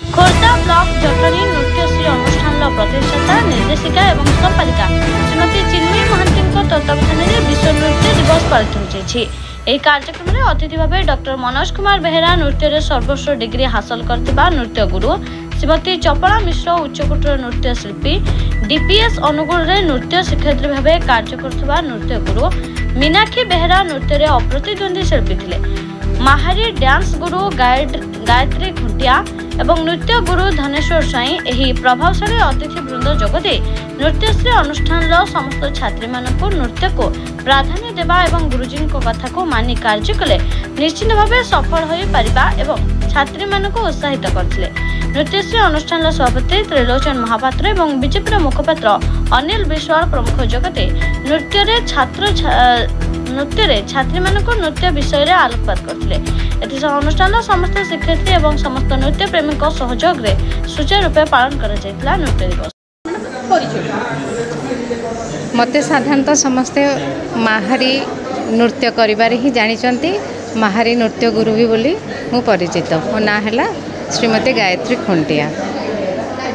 Khordha block Jatni नृत्यश्री अनुष्ठान प्रतिष्ठाता निर्देशिका और संपादिका श्रीमती चिन्मयी महांती तत्वावधान में विश्व नृत्य दिवस पालित होती। यह कार्यक्रम में अतिथि भाव डॉक्टर मनोज कुमार बेहेरा नृत्य सर्वोच्च डिग्री हासिल करथिबा नृत्य गुरु श्रीमती चपला मिश्र उच्चकोटर नृत्य शिल्पी डीपीएस अनुगुल रे नृत्य शिक्षयित्री भाव कार्य करथिबा नृत्य गुरु मीनाक्षी बेहेरा नृत्य अप्रतिद्वंदी शिल्पी थिले। माहारी डांस गुरु गायत्री खुंटिया एवं नृत्य गुरु धनेश्वर साई एही प्रभावशाली अतिथि वृंद जोगदे नृत्यश्री अनुष्ठान समस्त छात्री मानक नृत्य को प्राधान्य देवा एवं गुरुजी कथा को मानि कार्य कले निश्चित भाव सफल हो पारिबा एवं छात्री मानक उत्साहित करथिले। नृत्यश्री अनुष्ठान सभापति त्रिलोचन महापात्र एवं बीजेपी मुखपात्र अनिल विश्वाल प्रमुख जोगदे नृत्य छात्री मानक नृत्य विषय में आलोकपात करथिले। अनुष्ठान समस्त शिक्षयित्री एवं समस्त नृत्य प्रेमी सहयोग रे सुचारू रूपे पालन करा जायतिला नृत्य दिवस। मते साधारणतः समस्ते माहारी नृत्य करिबारे ही जानिचंती। माहारी नृत्य गुरु भी बोली मु परिचित। मो ना हैला श्रीमती गायत्री खुंटिया।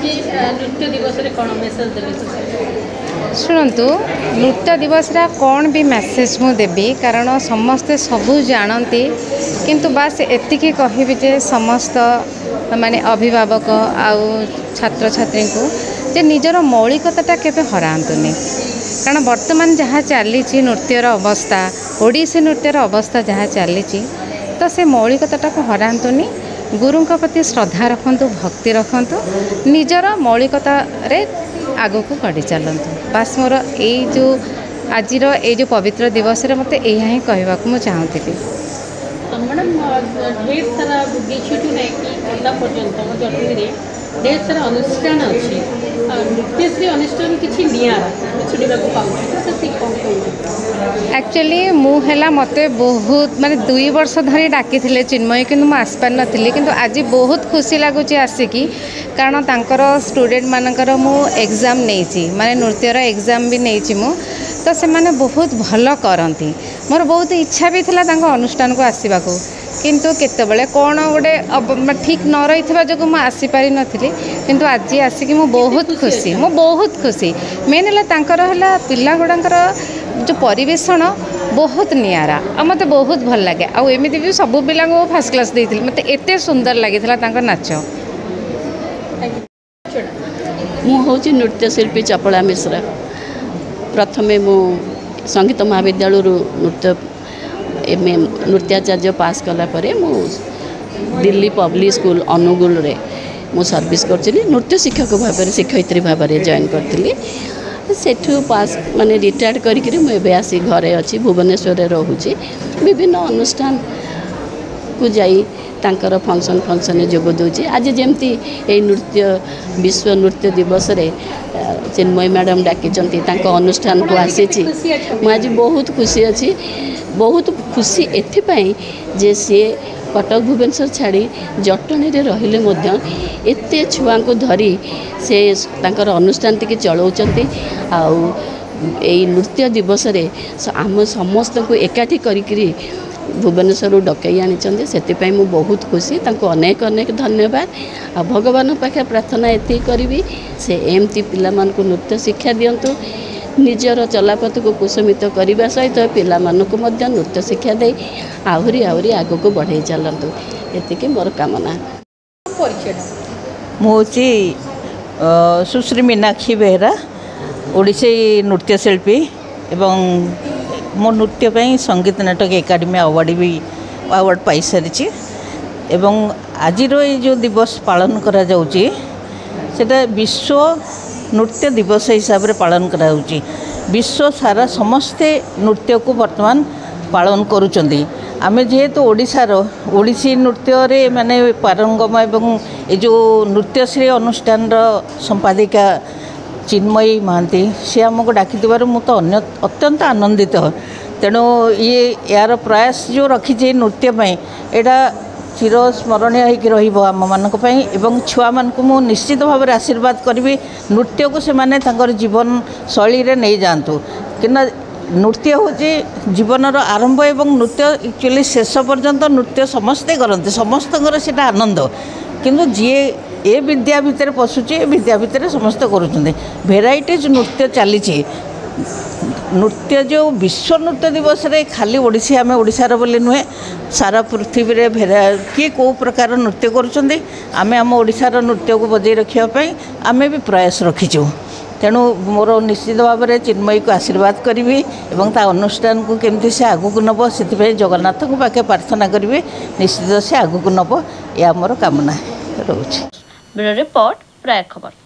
नृत्य दिवस रे कोन मेसेज देबे? शुणु नृत्य दिवस रा कौन भी मैसेज मु देवी कारण समस्ते सबू जानती किंतु बास एतिकी कहबी जे समस्त माने अभिभावक आउ छात्र छात्री को जे निजर मौलिकता केबे हरांतुनी कारण वर्तमान जहाँ चली नृत्यर अवस्था ओडिसी नृत्यर अवस्था जहाँ चली तो से मौलिकता को हरांतुनी गुरुंक प्रति श्रद्धा रखंतु भक्ति रखंतु निजर मौलिकता रे आगो को बढ़ी चलतु। बास मोर जो आज जो पवित्र दिवस रे मते एहा ही कहबा को मु चाहूती। मैडम ढेर सारा विषयटू नहीं कि पर्यंत जटनी रे ढेर सारा अनुष्ठान अच्छी नृत्यश्री अनुष्ठान किसी एक्चुअली मुहला मत बहुत माने 2 वर्ष धरी डाकी चिन्मयी कि आसपार नी कि आज बहुत खुशी लगुच आसिकी कारण तांकर स्टूडेंट मानकर मु एग्जाम नहीं माने नृत्यर एग्जाम भी नहीं मु तो से माने बहुत भल करती। मोर बहुत इच्छा भी था अनुष्ठान को आसवा को किंतु केतबले कौन गोटे ठीक न रही जो मुझे आसीपारी नी किंतु आज आसिक बहुत खुशी मेन है पिला गुड़ाकर जो परिवेषण बहुत नियारा मत बहुत भल लगे आमती भी सब पिला फर्स्ट क्लास देती मत एत सुंदर लगी नाच। मुझे नृत्यशिल्पी चपला मिश्रा प्रथमे मु संगीत महाविद्यालय नृत्य नृत्याचार्य पास कला परे मु दिल्ली पब्लिक स्कूल अनुगुल रे मु सर्विस करछली नृत्य शिक्षक भाव शिक्षयित्री भाव जॉइन करथिली सेठू पास माने रिटायर्ड करिकरी मु एबे आसी घरे अछि भुवनेश्वर रे रहूची विभिन्न अनुष्ठान को जाई तांकर फंक्शन जोग दूची। आज जमती ए नृत्य विश्व नृत्य दिवस रे चिन्मयी मैडम डाकिचंती तांको अनुष्ठान को आसीची मु आज बहुत खुशी अछि बहुत खुशी एथिपाई जे सी कटक भुवनेश्वर छाड़ी जटनी रे रहिले मध्य एते छुआ को धरी से तांकर अनुष्ठान टी चलाउचंती आउ ए नृत्य दिवस रे आम समस्त को एकाठी करिकरी भुवनेश्वर डकई आनी से मु बहुत खुशी तांको अनेक अनेक धन्यवाद आ भगवान पाखे प्रार्थना एति करी से एमती पिला मानकु नृत्य शिक्षा दियंतु निजर चलापथ को कुसुमित करने सहित पिला मानकु मध्य नृत्य शिक्षा दे आहरी आहरी आगो को बढ़े चलतु एति मोर कामना। मुझे सुश्री मीनाक्षी बेहेरा ओडिसी नृत्यशिल्पी एवं मो नृत्य संगीत नाटक एकाडेमी अवार्ड भी अवार्ड पाई सारी एवं आज जो दिवस पालन करा जाउची सेटा विश्व नृत्य दिवस हिसाब से पालन करा जाउची। विश्व सारा समस्ते नृत्य को वर्तमान पालन करुचंदी। आमे जेहेतु ओडिशार ओडिसी नृत्य रे माने पारंगम एवं ए जो नृत्यश्री अनुष्ठान संपादिका चिन्मयी महांती सी आमको डाकी मु तो अत्यंत आनंदित तेणु ये यार प्रयास जो रखी नृत्य एटा चिर स्मरणीय हो आम मानक एवं छुआ मानक मु निश्चित भाव में आशीर्वाद करी नृत्य को सेमाने तांकर जीवन शैली रे नहीं जातु कि नृत्य हूँ जीवन आरंभ एवं नृत्य एक्चुअली शेष पर्यंत नृत्य समस्ते करते समस्त से आनंद किंतु जी ए विद्या भितर पशुचे ए विद्या भितर समस्त करुँच भेराइटीज नृत्य चली नृत्य जो विश्व नृत्य दिवस रे खाली ओडिसी आम ओडिशार बोली नुहे सारा पृथ्वी रे किए कौ प्रकार नृत्य करुँच आम आम ओडिशार नृत्य को बजाई रखापी आम भी प्रयास रखीचु तेणु मोर निश्चित भाव में चिन्मयी को आशीर्वाद करी और ता अनुष्ठान को केमती से आगू नब से जगन्नाथ को पाखे प्रार्थना करी निश्चित से आगू नब या मोर कामना रोचे। ब्यूरो रिपोर्ट प्राय खबर।